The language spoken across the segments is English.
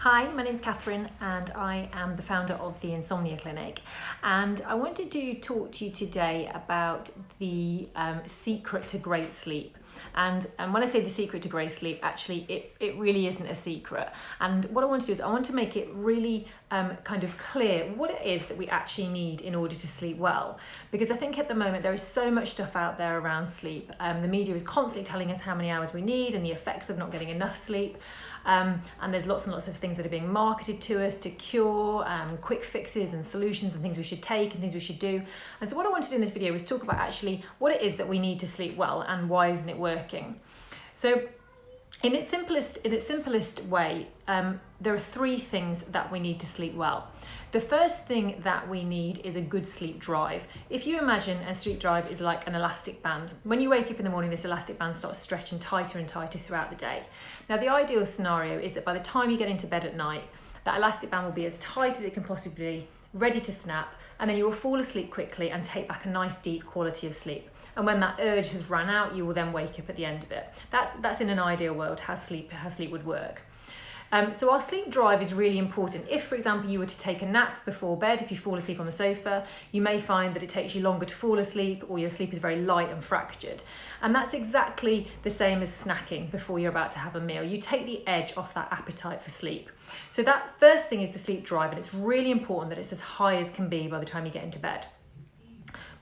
Hi, my name is Catherine and I am the founder of the Insomnia Clinic, and I wanted to talk to you today about the secret to great sleep. And when I say the secret to great sleep, actually it really isn't a secret. And what I want to do is I want to make it really kind of clear what it is that we actually need in order to sleep well. Because I think at the moment there is so much stuff out there around sleep. The media is constantly telling us how many hours we need and the effects of not getting enough sleep. And there's lots and lots of things that are being marketed to us to cure, quick fixes and solutions and things we should take and things we should do. And so what I want to do in this video is talk about actually what it is that we need to sleep well and why isn't it working. So in its simplest way, there are three things that we need to sleep well. The first thing that we need is a good sleep drive. If you imagine a sleep drive is like an elastic band. When you wake up in the morning, this elastic band starts stretching tighter and tighter throughout the day. Now, the ideal scenario is that by the time you get into bed at night, that elastic band will be as tight as it can possibly be, ready to snap, and then you will fall asleep quickly and take back a nice deep quality of sleep. And when that urge has run out, you will then wake up at the end of it. That's in an ideal world how sleep would work. So our sleep drive is really important. If, for example, you were to take a nap before bed, if you fall asleep on the sofa, you may find that it takes you longer to fall asleep or your sleep is very light and fractured. And that's exactly the same as snacking before you're about to have a meal. You take the edge off that appetite for sleep. So that first thing is the sleep drive, and it's really important that it's as high as can be by the time you get into bed.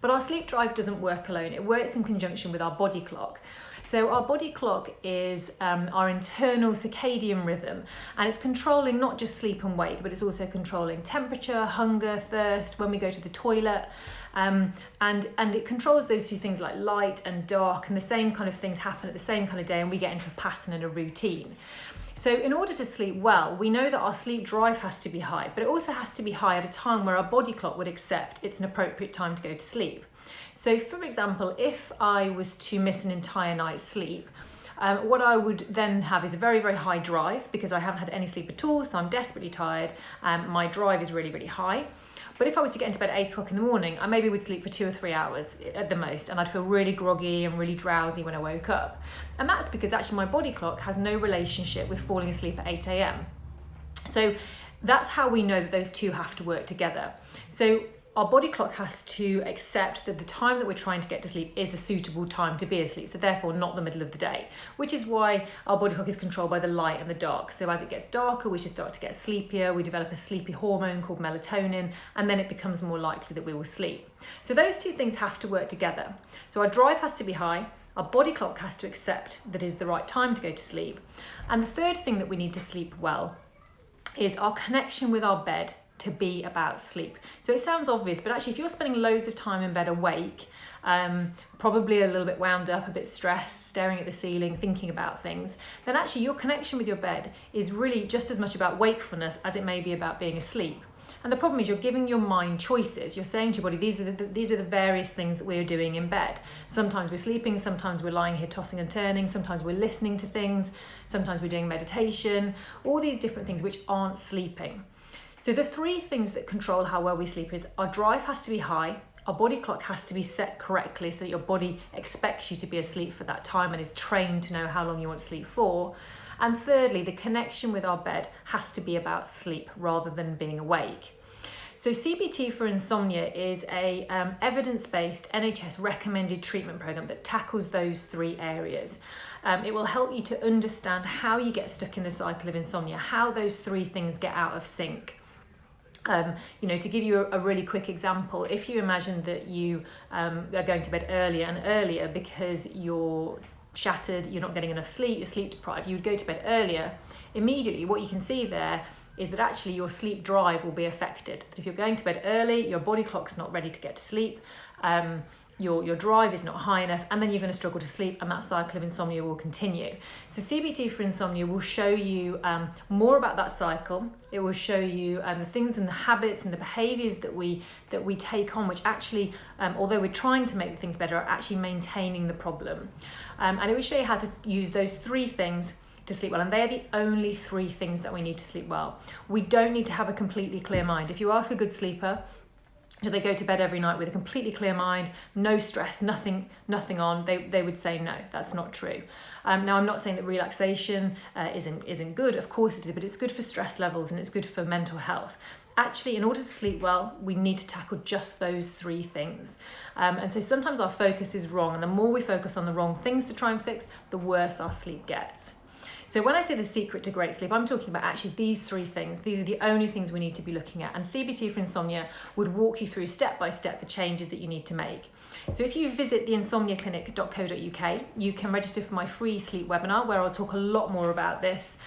But our sleep drive doesn't work alone. It works in conjunction with our body clock. So our body clock is our internal circadian rhythm, and it's controlling not just sleep and wake, but it's also controlling temperature, hunger, thirst, when we go to the toilet, and it controls those two things like light and dark, and the same kind of things happen at the same kind of day, and we get into a pattern and a routine. So in order to sleep well, we know that our sleep drive has to be high, but it also has to be high at a time where our body clock would accept it's an appropriate time to go to sleep. So for example, if I was to miss an entire night's sleep, what I would then have is a very, very high drive because I haven't had any sleep at all, so I'm desperately tired. My drive is really, really high. But if I was to get into bed at 8 o'clock in the morning, I maybe would sleep for 2 or 3 hours at the most, and I'd feel really groggy and really drowsy when I woke up. And that's because actually my body clock has no relationship with falling asleep at 8 a.m. So that's how we know that those two have to work together. So our body clock has to accept that the time that we're trying to get to sleep is a suitable time to be asleep, so therefore not the middle of the day, which is why our body clock is controlled by the light and the dark. So as it gets darker, we should start to get sleepier, we develop a sleepy hormone called melatonin, and then it becomes more likely that we will sleep. So those two things have to work together. So our drive has to be high, our body clock has to accept that it is the right time to go to sleep, and the third thing that we need to sleep well is our connection with our bed to be about sleep. So it sounds obvious, but actually if you're spending loads of time in bed awake, probably a little bit wound up, a bit stressed, staring at the ceiling, thinking about things, then actually your connection with your bed is really just as much about wakefulness as it may be about being asleep. And the problem is you're giving your mind choices. You're saying to your body, these are the various things that we're doing in bed. Sometimes we're sleeping, sometimes we're lying here tossing and turning, sometimes we're listening to things, sometimes we're doing meditation, all these different things which aren't sleeping. So the three things that control how well we sleep is our drive has to be high, our body clock has to be set correctly so that your body expects you to be asleep for that time and is trained to know how long you want to sleep for. And thirdly, the connection with our bed has to be about sleep rather than being awake. So CBT for insomnia is a evidence-based NHS recommended treatment program that tackles those three areas. It will help you to understand how you get stuck in the cycle of insomnia, how those three things get out of sync. To give you a really quick example, if you imagine that you are going to bed earlier and earlier because you're shattered, you're not getting enough sleep, you're sleep deprived, you would go to bed earlier, immediately what you can see there is that actually your sleep drive will be affected. That if you're going to bed early, your body clock's not ready to get to sleep, your drive is not high enough, and then you're going to struggle to sleep, and that cycle of insomnia will continue. So CBT for insomnia will show you more about that cycle. It will show you the things and the habits and the behaviours that we take on, which actually, although we're trying to make things better, are actually maintaining the problem. And it will show you how to use those three things to sleep well, and they are the only three things that we need to sleep well. We don't need to have a completely clear mind. If you ask a good sleeper, Do they go to bed every night with a completely clear mind, no stress, nothing on? They would say no, that's not true. Now, I'm not saying that relaxation isn't good, of course it is, but it's good for stress levels and it's good for mental health. Actually, in order to sleep well, we need to tackle just those three things. And so sometimes our focus is wrong, and the more we focus on the wrong things to try and fix, the worse our sleep gets. So when I say the secret to great sleep, I'm talking about actually these three things. These are the only things we need to be looking at. And CBT for Insomnia would walk you through step by step the changes that you need to make. So if you visit theinsomniaclinic.co.uk, you can register for my free sleep webinar where I'll talk a lot more about this,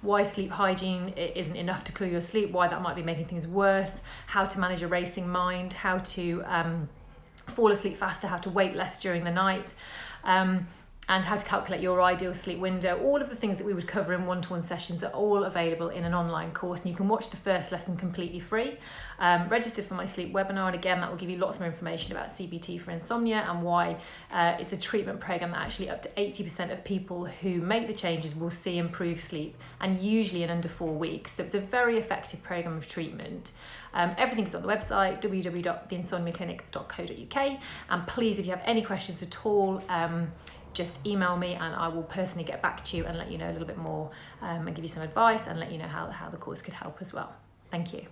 why sleep hygiene isn't enough to clear your sleep, why that might be making things worse, how to manage a racing mind, how to fall asleep faster, how to wake less during the night, and how to calculate your ideal sleep window. All of the things that we would cover in one-to-one sessions are all available in an online course, and you can watch the first lesson completely free. Register for my sleep webinar, and again, that will give you lots more information about CBT for Insomnia and why it's a treatment program that actually up to 80% of people who make the changes will see improved sleep, and usually in under 4 weeks. So it's a very effective program of treatment. Everything is on the website, www.theinsomniaclinic.co.uk, and please, if you have any questions at all, just email me and I will personally get back to you and let you know a little bit more, and give you some advice and let you know how the course could help as well. Thank you.